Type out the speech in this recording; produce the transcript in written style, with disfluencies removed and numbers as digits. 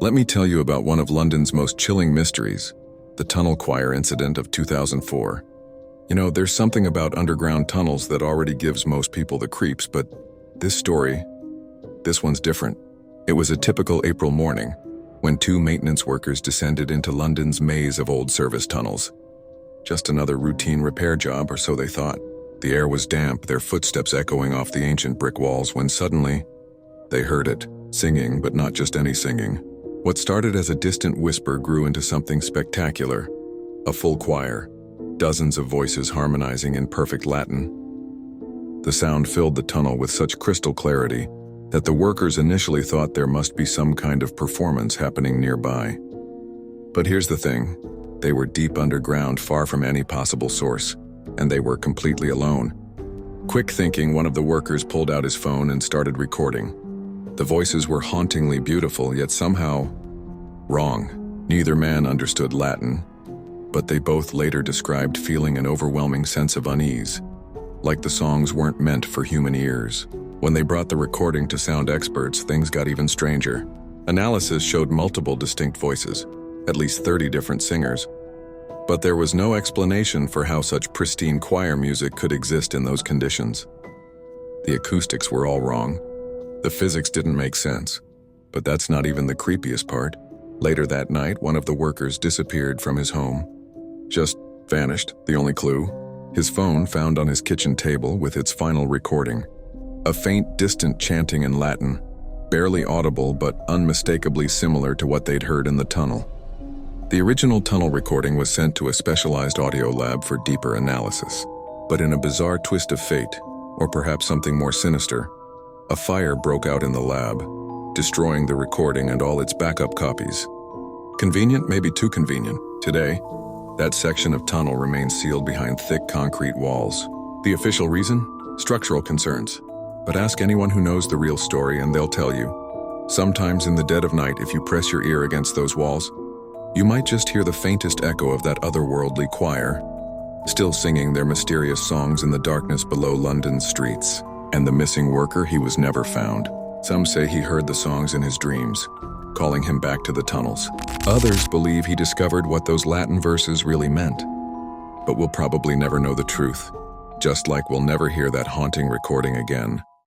Let me tell you about one of London's most chilling mysteries, the tunnel choir incident of 2004. You know, there's something about underground tunnels that already gives most people the creeps, but this one's different. It was a typical April morning when two maintenance workers descended into London's maze of old service tunnels. Just another routine repair job, or so they thought. The air was damp, their footsteps echoing off the ancient brick walls, when suddenly they heard it, singing, but not just any singing. What started as a distant whisper grew into something spectacular. A full choir, dozens of voices harmonizing in perfect Latin. The sound filled the tunnel with such crystal clarity that the workers initially thought there must be some kind of performance happening nearby. But here's the thing, they were deep underground, far from any possible source, and they were completely alone. Quick thinking, one of the workers pulled out his phone and started recording. The voices were hauntingly beautiful, yet somehow wrong. Neither man understood Latin, but they both later described feeling an overwhelming sense of unease, like the songs weren't meant for human ears. When they brought the recording to sound experts, things got even stranger. Analysis showed multiple distinct voices, at least 30 different singers, but there was no explanation for how such pristine choir music could exist in those conditions. The acoustics were all wrong. The physics didn't make sense. But that's not even the creepiest part. Later that night, one of the workers disappeared from his home. Just vanished, the only clue. His phone found on his kitchen table with its final recording. A faint, distant chanting in Latin, barely audible but unmistakably similar to what they'd heard in the tunnel. The original tunnel recording was sent to a specialized audio lab for deeper analysis. But in a bizarre twist of fate, or perhaps something more sinister, a fire broke out in the lab, destroying the recording and all its backup copies. Convenient, maybe too convenient. Today, that section of tunnel remains sealed behind thick concrete walls. The official reason? Structural concerns. But ask anyone who knows the real story and they'll tell you. Sometimes in the dead of night, if you press your ear against those walls, you might just hear the faintest echo of that otherworldly choir, still singing their mysterious songs in the darkness below London's streets. And the missing worker, he was never found. Some say he heard the songs in his dreams, calling him back to the tunnels. Others believe he discovered what those Latin verses really meant. But we'll probably never know the truth, just like we'll never hear that haunting recording again.